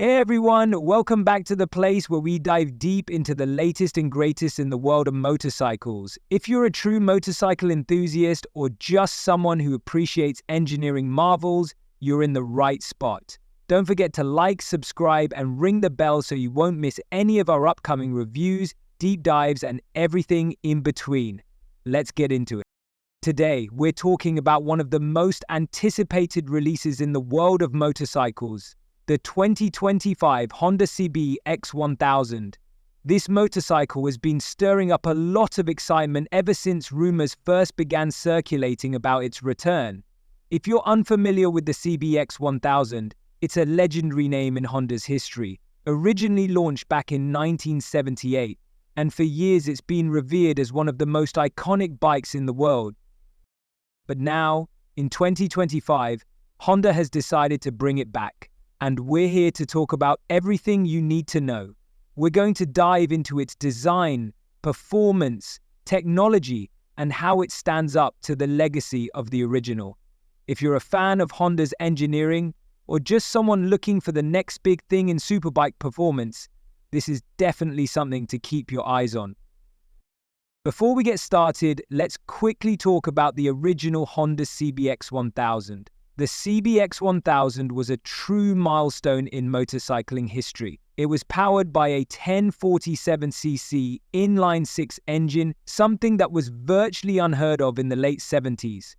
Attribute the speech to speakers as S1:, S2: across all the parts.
S1: Hey everyone, welcome back to the place where we dive deep into the latest and greatest in the world of motorcycles. If you're a true motorcycle enthusiast or just someone who appreciates engineering marvels, you're in the right spot. Don't forget to like, subscribe, and ring the bell so you won't miss any of our upcoming reviews, deep dives, and everything in between. Let's get into it. Today, we're talking about one of the most anticipated releases in the world of motorcycles, the 2025 Honda CBX1000. This motorcycle has been stirring up a lot of excitement ever since rumors first began circulating about its return. If you're unfamiliar with the CBX1000, it's a legendary name in Honda's history, originally launched back in 1978, and for years it's been revered as one of the most iconic bikes in the world. But now, in 2025, Honda has decided to bring it back. And we're here to talk about everything you need to know. We're going to dive into its design, performance, technology, and how it stands up to the legacy of the original. If you're a fan of Honda's engineering, or just someone looking for the next big thing in superbike performance, this is definitely something to keep your eyes on. Before we get started, let's quickly talk about the original Honda CBX1000. The CBX1000 was a true milestone in motorcycling history. It was powered by a 1047cc inline-six engine, something that was virtually unheard of in the late 70s.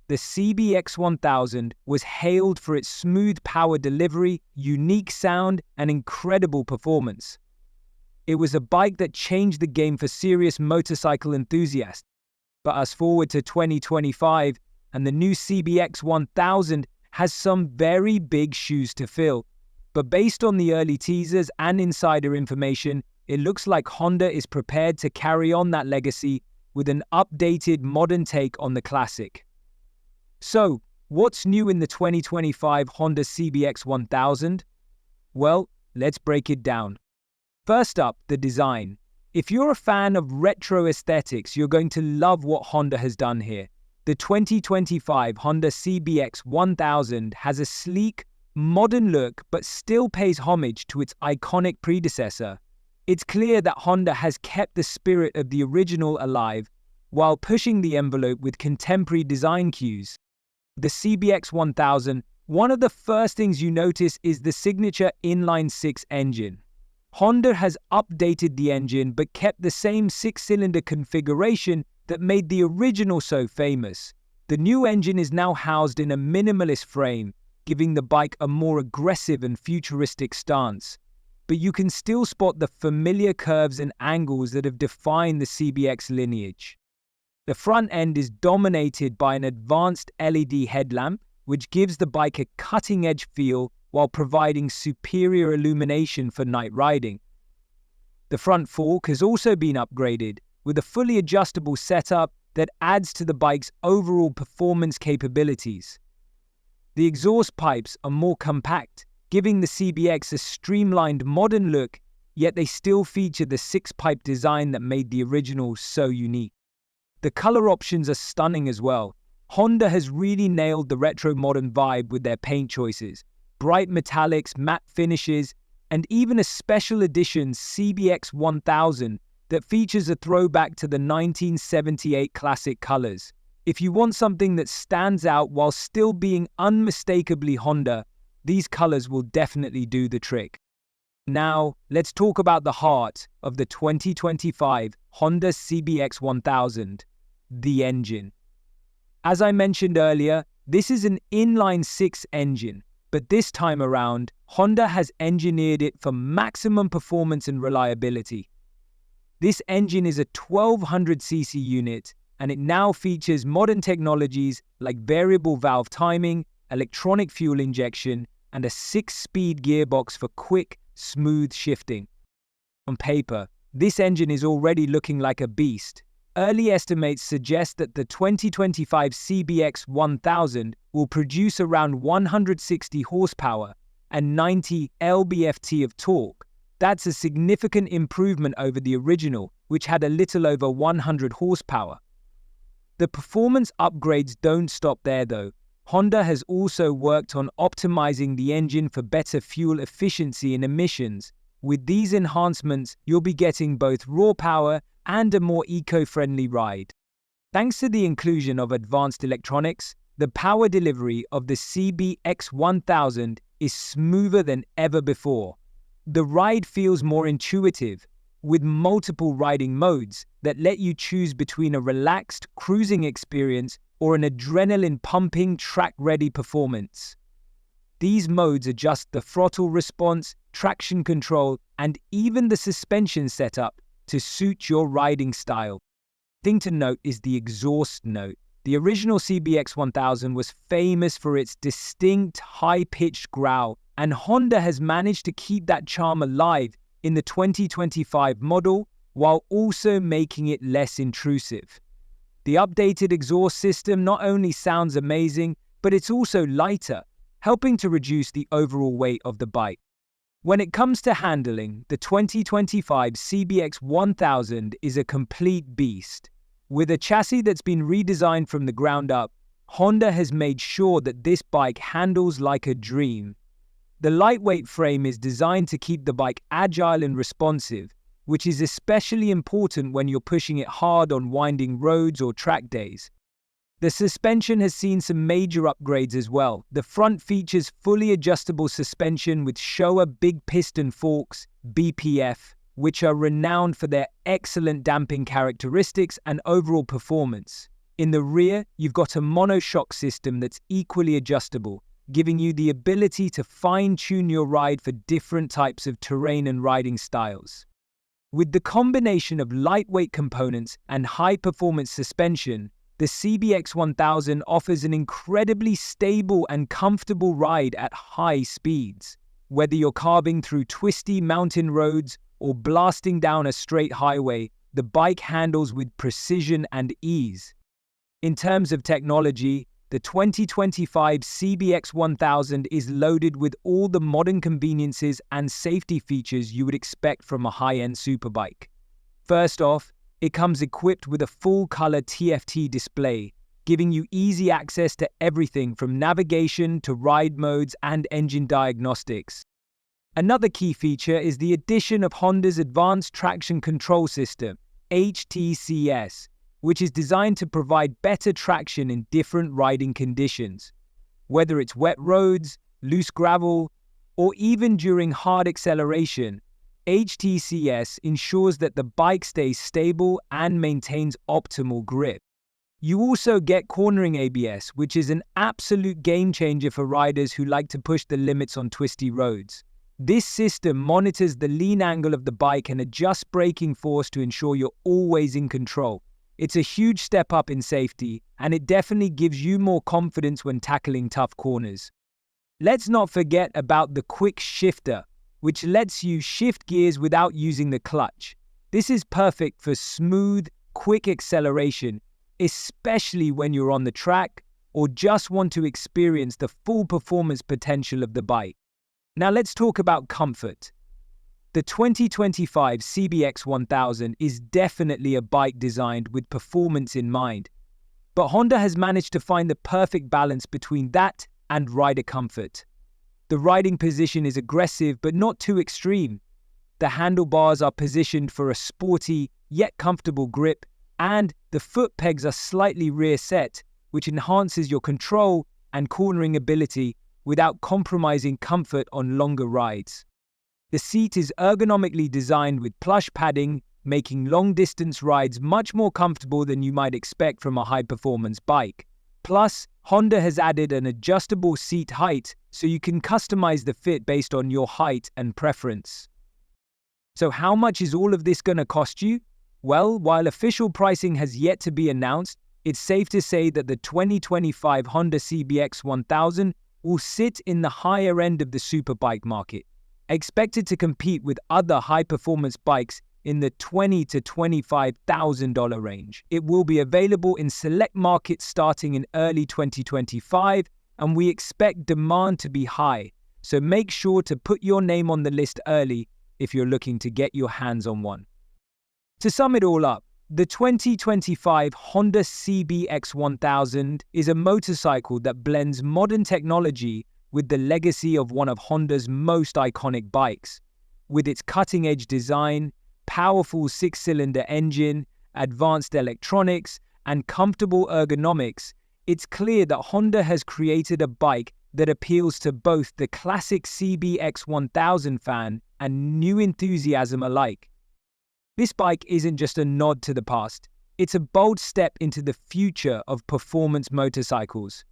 S1: The CBX1000 was hailed for its smooth power delivery, unique sound, and incredible performance. It was a bike that changed the game for serious motorcycle enthusiasts. But fast forward to 2025, and the new CBX1000 has some very big shoes to fill. But based on the early teasers and insider information, it looks like Honda is prepared to carry on that legacy with an updated modern take on the classic. So, what's new in the 2025 Honda CBX1000? Well, let's break it down. First up, the design. If you're a fan of retro aesthetics, you're going to love what Honda has done here. The 2025 Honda CBX1000 has a sleek, modern look but still pays homage to its iconic predecessor. It's clear that Honda has kept the spirit of the original alive while pushing the envelope with contemporary design cues. The CBX1000, one of the first things you notice is the signature inline-six engine. Honda has updated the engine but kept the same six-cylinder configuration that made the original so famous. The new engine is now housed in a minimalist frame, giving the bike a more aggressive and futuristic stance. But you can still spot the familiar curves and angles that have defined the CBX lineage. The front end is dominated by an advanced LED headlamp, which gives the bike a cutting-edge feel while providing superior illumination for night riding. The front fork has also been upgraded, with a fully adjustable setup that adds to the bike's overall performance capabilities. The exhaust pipes are more compact, giving the CBX a streamlined modern look, yet they still feature the six-pipe design that made the original so unique. The color options are stunning as well. Honda has really nailed the retro modern vibe with their paint choices. Bright metallics, matte finishes, and even a special edition CBX1000 that features a throwback to the 1978 classic colors. If you want something that stands out while still being unmistakably Honda, these colors will definitely do the trick. Now, let's talk about the heart of the 2025 Honda CBX1000, the engine. As I mentioned earlier, this is an inline-six engine, but this time around, Honda has engineered it for maximum performance and reliability. This engine is a 1200cc unit, and it now features modern technologies like variable valve timing, electronic fuel injection, and a 6-speed gearbox for quick, smooth shifting. On paper, this engine is already looking like a beast. Early estimates suggest that the 2025 CBX1000 will produce around 160 horsepower and 90 lb-ft of torque. That's a significant improvement over the original, which had a little over 100 horsepower. The performance upgrades don't stop there though. Honda has also worked on optimizing the engine for better fuel efficiency and emissions. With these enhancements, you'll be getting both raw power and a more eco-friendly ride. Thanks to the inclusion of advanced electronics, the power delivery of the CBX1000 is smoother than ever before. The ride feels more intuitive, with multiple riding modes that let you choose between a relaxed cruising experience or an adrenaline-pumping, track-ready performance. These modes adjust the throttle response, traction control, and even the suspension setup to suit your riding style. Thing to note is the exhaust note. The original CBX1000 was famous for its distinct, high-pitched growl, and Honda has managed to keep that charm alive in the 2025 model while also making it less intrusive. The updated exhaust system not only sounds amazing, but it's also lighter, helping to reduce the overall weight of the bike. When it comes to handling, the 2025 CBX1000 is a complete beast. With a chassis that's been redesigned from the ground up, Honda has made sure that this bike handles like a dream. The lightweight frame is designed to keep the bike agile and responsive, which is especially important when you're pushing it hard on winding roads or track days. The suspension has seen some major upgrades as well. The front features fully adjustable suspension with Showa big piston forks, BPF, which are renowned for their excellent damping characteristics and overall performance. In the rear, you've got a monoshock system that's equally adjustable, giving you the ability to fine-tune your ride for different types of terrain and riding styles. With the combination of lightweight components and high-performance suspension, the CBX1000 offers an incredibly stable and comfortable ride at high speeds. Whether you're carving through twisty mountain roads or blasting down a straight highway, the bike handles with precision and ease. In terms of technology, the 2025 CBX1000 is loaded with all the modern conveniences and safety features you would expect from a high-end superbike. First off, it comes equipped with a full-color TFT display, giving you easy access to everything from navigation to ride modes and engine diagnostics. Another key feature is the addition of Honda's Advanced Traction Control System, HTCS, which is designed to provide better traction in different riding conditions. Whether it's wet roads, loose gravel, or even during hard acceleration, HTCS ensures that the bike stays stable and maintains optimal grip. You also get cornering ABS, which is an absolute game changer for riders who like to push the limits on twisty roads. This system monitors the lean angle of the bike and adjusts braking force to ensure you're always in control. It's a huge step up in safety, and it definitely gives you more confidence when tackling tough corners. Let's not forget about the quick shifter, which lets you shift gears without using the clutch. This is perfect for smooth, quick acceleration, especially when you're on the track or just want to experience the full performance potential of the bike. Now let's talk about comfort. The 2025 CBX1000 is definitely a bike designed with performance in mind, but Honda has managed to find the perfect balance between that and rider comfort. The riding position is aggressive but not too extreme. The handlebars are positioned for a sporty yet comfortable grip, and the foot pegs are slightly rear set, which enhances your control and cornering ability without compromising comfort on longer rides. The seat is ergonomically designed with plush padding, making long-distance rides much more comfortable than you might expect from a high-performance bike. Plus, Honda has added an adjustable seat height so you can customize the fit based on your height and preference. So how much is all of this going to cost you? Well, while official pricing has yet to be announced, it's safe to say that the 2025 Honda CBX1000 will sit in the higher end of the superbike market, expected to compete with other high-performance bikes in the $20,000 to $25,000 range. It will be available in select markets starting in early 2025, and we expect demand to be high, so make sure to put your name on the list early if you're looking to get your hands on one. To sum it all up, The 2025 Honda CBX1000 is a motorcycle that blends modern technology with the legacy of one of Honda's most iconic bikes. With its cutting-edge design, powerful six-cylinder engine, advanced electronics, and comfortable ergonomics, it's clear that Honda has created a bike that appeals to both the classic CBX1000 fan and new enthusiasm alike. This bike isn't just a nod to the past, it's a bold step into the future of performance motorcycles.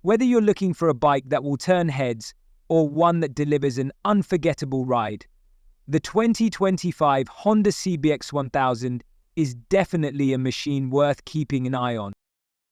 S1: Whether you're looking for a bike that will turn heads or one that delivers an unforgettable ride, the 2025 Honda CBX1000 is definitely a machine worth keeping an eye on.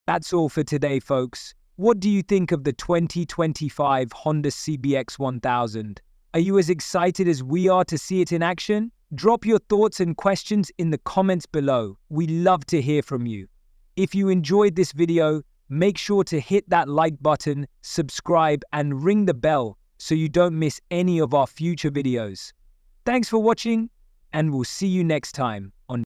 S1: That's all for today, folks. What do you think of the 2025 Honda CBX1000? Are you as excited as we are to see it in action? Drop your thoughts and questions in the comments below. We love to hear from you. If you enjoyed this video, make sure to hit that like button, subscribe, and ring the bell so you don't miss any of our future videos. Thanks for watching, and we'll see you next time on